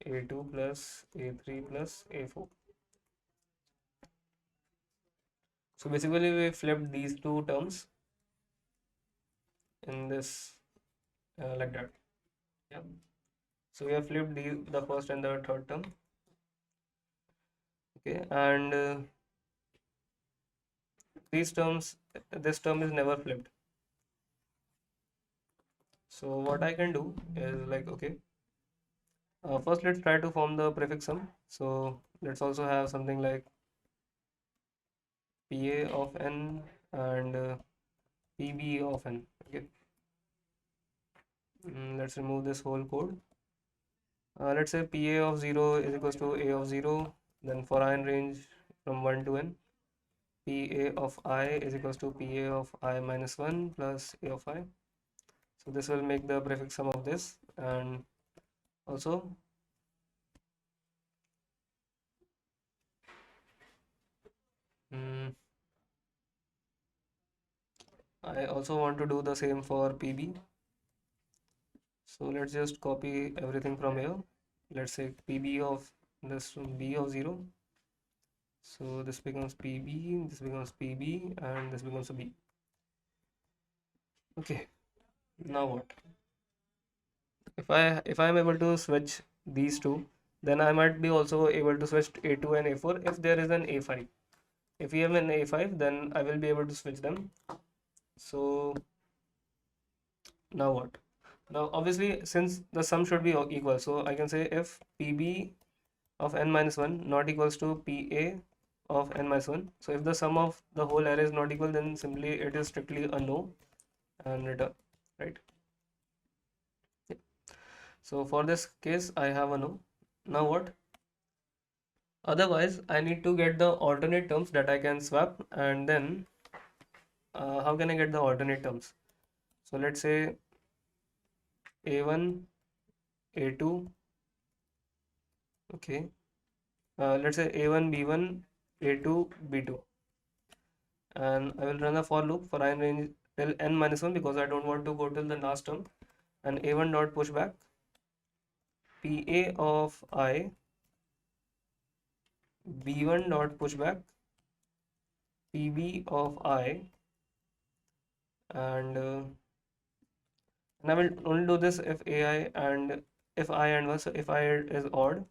a2 plus a3 plus a4. So basically we flipped these two terms in this like that. Yeah. So we have flipped the first and the third term. Okay, and these terms, this term is never flipped. So what I can do is like, okay, first let's try to form the prefix sum. So let's also have something like PA of n and PB of n. Okay, let's remove this whole code. Let's say PA of 0 is equals to A of 0. Then for I in range from 1 to n, PA of I is equals to PA of I minus 1 plus A of I. So this will make the prefix sum of this, and also I also want to do the same for PB. So let's just copy everything from here. Let's say PB of this B of 0. So this becomes PB, this becomes PB, and this becomes a B. Okay, now what? If I am able to switch these two, then I might be also able to switch A2 and A4 if there is an A5. If we have an A5, then I will be able to switch them. So now what? Now obviously since the sum should be equal, so I can say if PB of n minus 1 not equals to PA of n minus 1. So if the sum of the whole array is not equal, then simply it is strictly a no and return, right? Yeah. So for this case, I have a no. Now what? Otherwise, I need to get the alternate terms that I can swap, and then how can I get the alternate terms? So let's say a1, a2, okay. Let's say a1, b1, a2, b2, and I will run a for loop for I in range till n minus 1 because I don't want to go till the last term, and a1 dot pushback PA of I, b1 dot pushback PB of I, and I will only do this if AI and if I and 1, so if I is odd,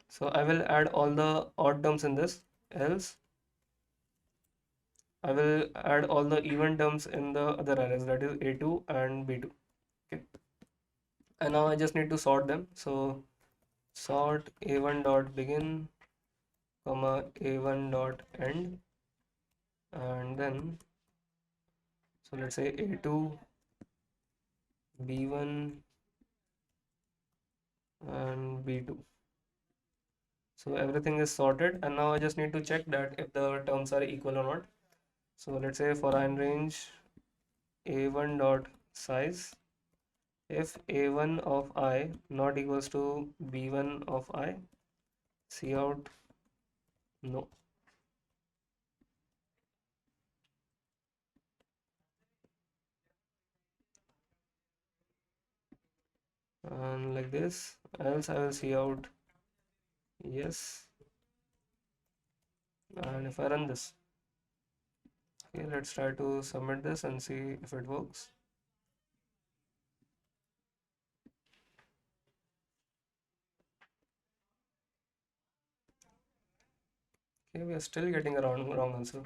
so I will add all the odd terms in this, else I will add all the even terms in the other arrays, that is A2 and B2. Okay, and now I just need to sort them. So sort A1 dot begin comma A1 dot end, and then so let's say A2, B1 and B2. So everything is sorted, and now I just need to check that if the terms are equal or not. So let's say for I in range a1 dot size, if a1 of I not equals to b1 of I, cout no. And like this, else I will cout yes. And if I run this, okay, let's try to submit this and see if it works. Okay, we are still getting a wrong answer.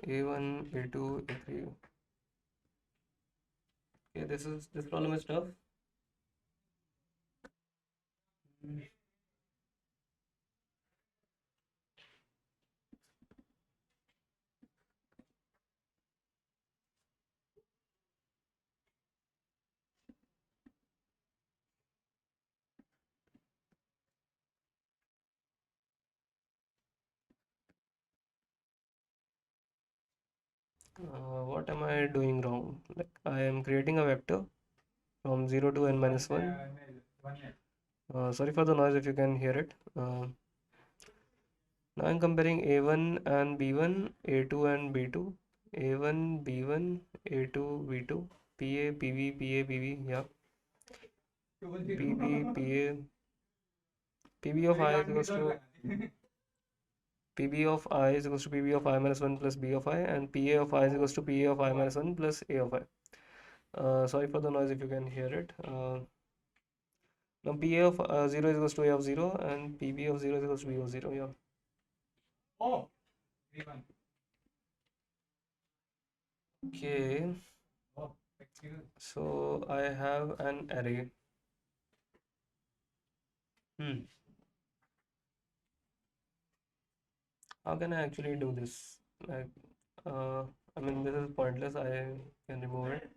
A1, A2, A3. Okay, this problem is tough. What am I doing wrong? Like I am creating a vector from 0 to n minus 1. Sorry for the noise if you can hear it. Now I'm comparing A1 and B1, A2 and B2, A1, B1, A2, B2, PA, PV, PA, PV, yeah, PB, PA, PB of I is equals to PB of I is equals to PB of I minus 1 plus B of I, and PA of I is equals to PA of I minus 1 plus A of I. Sorry for the noise if you can hear it. Now PA of 0 is equals to A of 0 and PB of 0 is equals to B of 0. Yeah. Okay. So I have an array. How can I actually do this? Like, uh, I mean, this is pointless. I can remove it.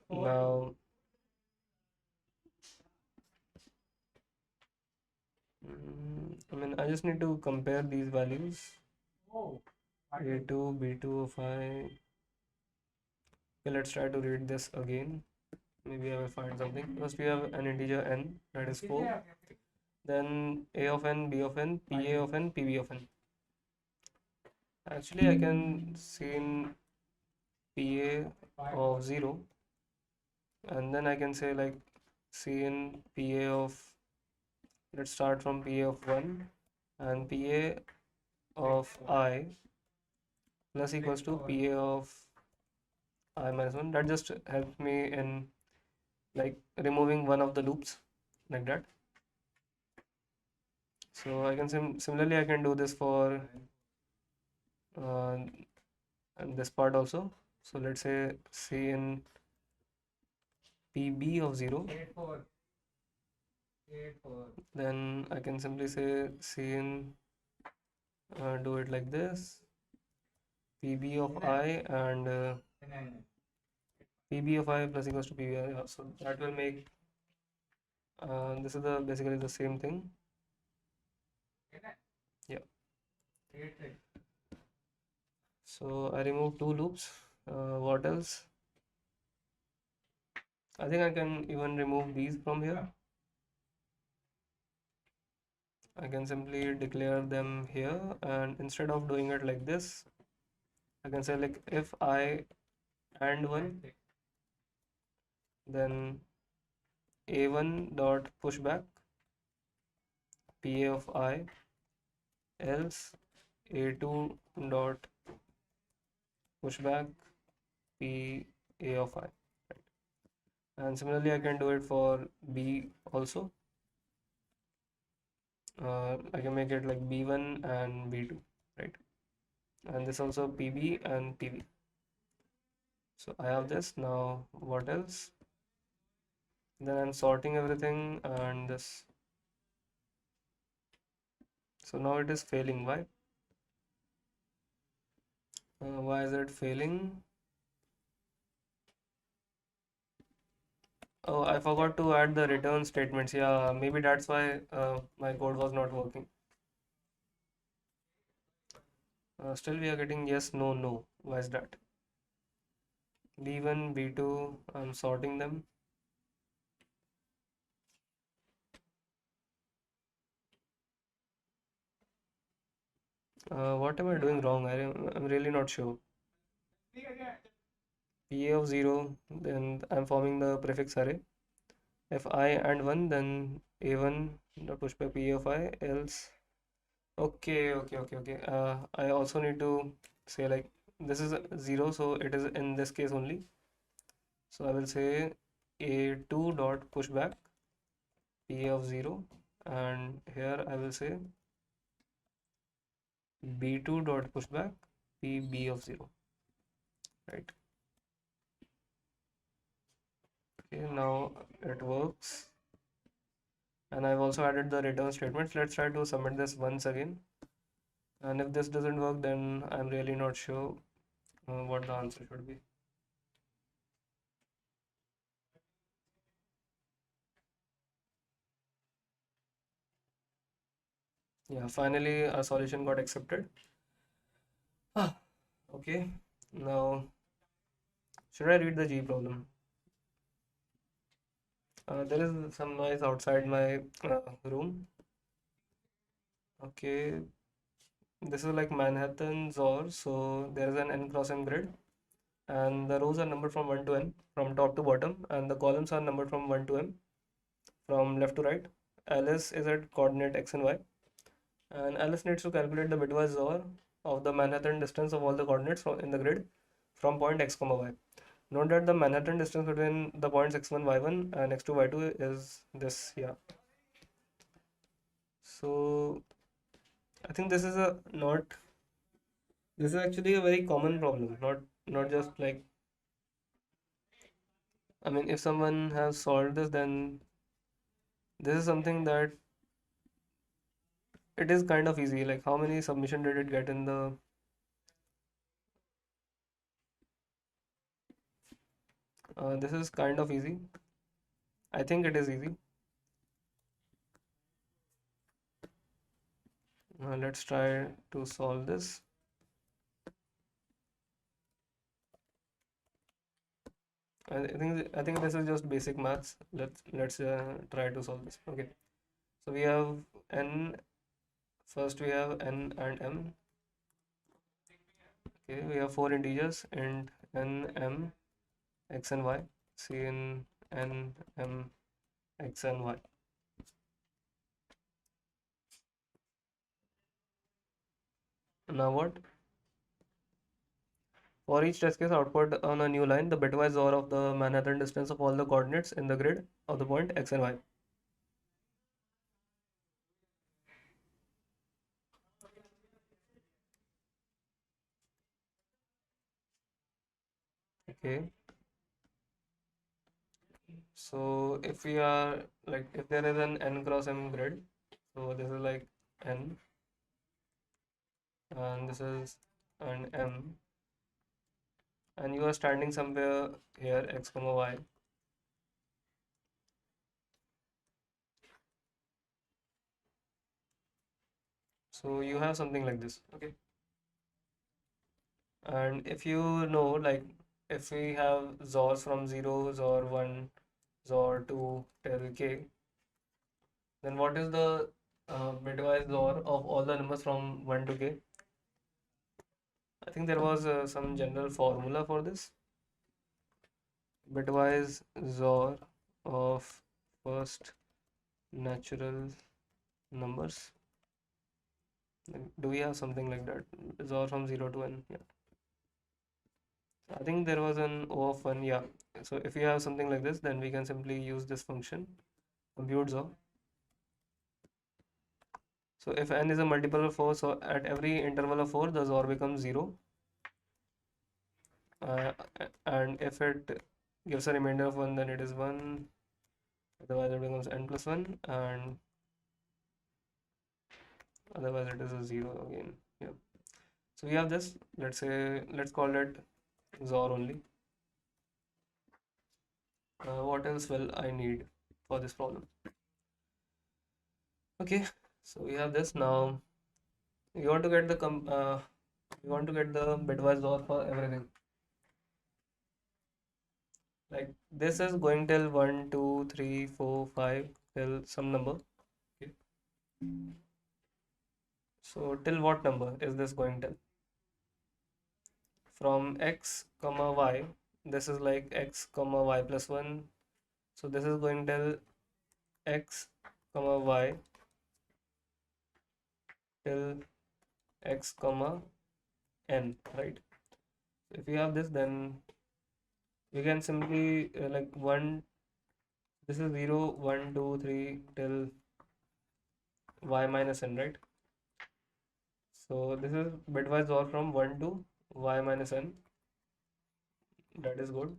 Now, I mean, I just need to compare these values. A2, B2 of I. Okay, let's try to read this again. Maybe I will find something. First, we have an integer n, that is 4. Then A of n, B of n, PA of n, PB of n. Actually, I can see in PA of 0, and then I can say like C in PA of, let's start from PA of 1, and PA of I plus equals to PA of I minus 1. That just helps me in like removing one of the loops like that. So I can similarly I can do this for and this part also. So let's say C in PB of 0, then I can simply say C in do it like this, PB of I and PB of I plus equals to PB. Yeah, so that will make this is the basically the same thing. Yeah. So I remove two loops. What else? I think I can even remove these from here. I can simply declare them here, and instead of doing it like this, I can say like if I and 1, then A1 dot pushback PA of I, else A2 dot pushback PA of I. And similarly I can do it for B also. I can make it like B1 and B2, right? And this also PB and PB. So I have this. Now what else? Then I'm sorting everything and this. So now it is failing. Why? Why is it failing? Oh, I forgot to add the return statements. Yeah, maybe that's why my code was not working. Still we are getting yes, no, no. Why is that? B1, B2, I'm sorting them. What am I doing wrong? I'm really not sure. PA of 0, then I'm forming the prefix array. If I and 1, then A1 dot push by PA of I, else. Okay, okay, okay, okay. I also need to say like this is 0, so it is in this case only. So I will say A2 dot pushback PA of 0, and here I will say b2 dot pushback pb of 0, right? Okay, now it works. And I've also added the return statements. Let's try to submit this once again. And if this doesn't work, then I'm really not sure what the answer should be. Yeah, finally our solution got accepted. Okay, now should I read the G problem? There is some noise outside my room. Okay, this is like Manhattan XOR, so there is an n cross m grid, and the rows are numbered from 1 to n, from top to bottom, and the columns are numbered from 1 to m, from left to right. Alice is at coordinate x and y, and Alice needs to calculate the bitwise XOR of the Manhattan distance of all the coordinates in the grid from point x comma y. Note that the Manhattan distance between the points x1, y1 and x2, y2 is this, yeah. So I think this is a not this is actually a very common problem, not just like, I mean, if someone has solved this, then this is something that it is kind of easy. Like, how many submission did it get in the this is kind of easy. I think it is easy. Let's try to solve this. I think this is just basic maths. Let's try to solve this. Okay. So we have n. First we have n and m. Okay, we have four integers and n, m, x and y. C in n, m, x and y. Now what? For each test case output on a new line, the bitwise XOR of the Manhattan distance of all the coordinates in the grid of the point x and y. Okay. So if we are like, if there is an n cross m grid, so this is like n, and this is an m, and you are standing somewhere here x comma y. So you have something like this. Okay. And if you know, like, if we have XORs from 0, XOR 1, XOR 2 till k, then what is the bitwise XOR of all the numbers from 1 to k? I think there was some general formula for this. Bitwise XOR of first natural numbers. Like, do we have something like that? XOR from 0 to n? Yeah. I think there was an O of 1, yeah. So if we have something like this, then we can simply use this function, compute XOR. So if n is a multiple of 4, so at every interval of 4, the XOR becomes 0. Uh, and if it gives a remainder of 1, then it is 1. Otherwise, it becomes n plus 1. And otherwise, it is a 0 again. Yeah. So we have this. Let's call it XOR only. What else will I need for this problem? Okay. So we have this. Now we want to get the bitwise XOR for everything. Like, this is going till 1, 2, 3, 4, 5 till some number. Okay. So till what number is this going till? From x comma y, this is like x comma y plus 1. So this is going till x comma y till x comma n, right? If we have this, then we can simply like 1, this is 0, 1, 2, 3 till y minus n, right? So this is bitwise OR from 1 to y minus n. That is good.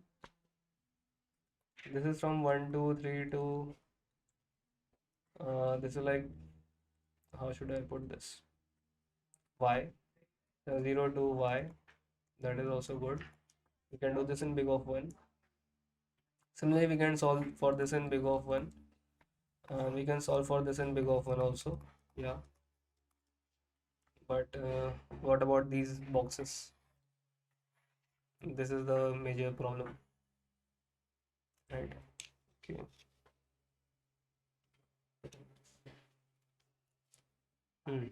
This is from 1 to 3 to this is like, how should I put this? Y. 0 to y. That is also good. We can do this in big of 1. Similarly, we can solve for this in big of 1. We can solve for this in big of 1 also. Yeah. But what about these boxes? This is the major problem, right? Okay. Hmm.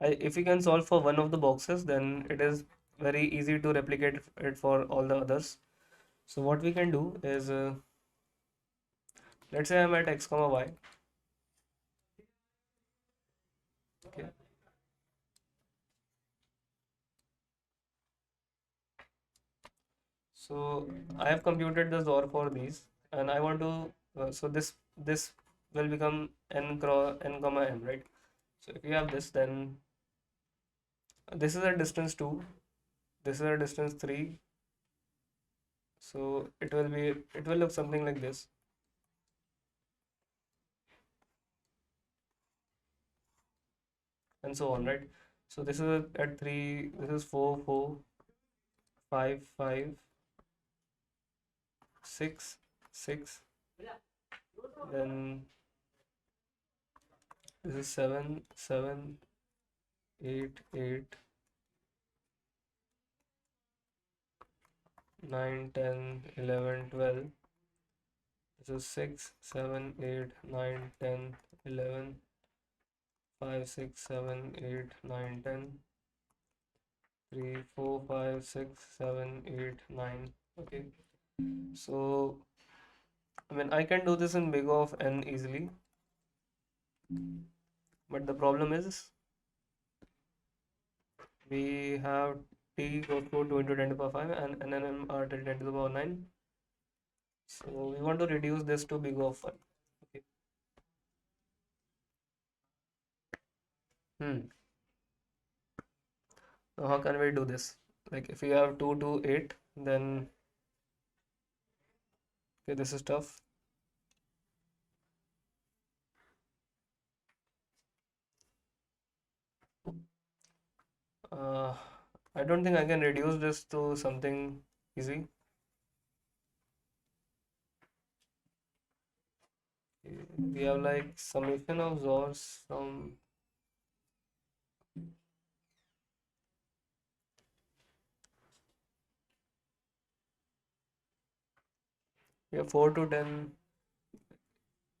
If we can solve for one of the boxes, then it is very easy to replicate it for all the others. So what we can do is, let's say I'm at x comma y. Okay. So I have computed the XOR for these, and I want to. So this will become n cross n comma m, right? So if you have this, then this is a distance 2, this is a distance 3. So it will look something like this, and so on, right? So this is at 3, this is 4, 4, 5, 5, 6, 6. Then this is 7, 7, 8, 8, 9, 10, 11, 12. This is 6, 7, 8, 9, 10, 11, 5, 6, 7, 8, 9, 10, 3, 4, 5, 6, 7, 8, 9. Okay. So, I mean, I can do this in big of n easily, but the problem is we have t goes to 2 into 10 to the power 5 and nm are 10 to the power 9. So, we want to reduce this to big of 1. Okay. Hmm. Now, how can we do this? Like, if we have 2 to 8, then okay, this is tough. Uh, I don't think I can reduce this to something easy. We have like summation of XORs from, we have 4 to 10.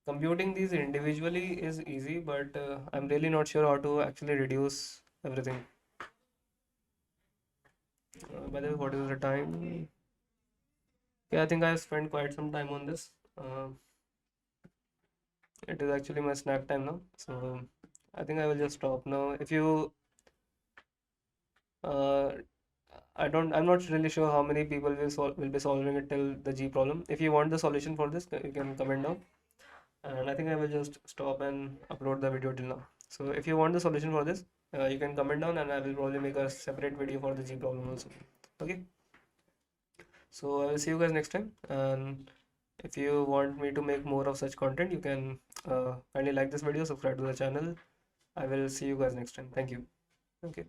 Computing these individually is easy, but I'm really not sure how to actually reduce everything. By the way, what is the time? Yeah, I think I've spent quite some time on this. It is actually my snack time now, so I think I will just stop now. If you, uh, I'm not really sure how many people will be solving it till the G problem. If you want the solution for this, you can comment down, and I think I will just stop and upload the video till now. So if you want the solution for this, you can comment down, and I will probably make a separate video for the G problem also. Okay. So I will see you guys next time, and if you want me to make more of such content, you can kindly like this video, subscribe to the channel. I will see you guys next time. Thank you. Okay.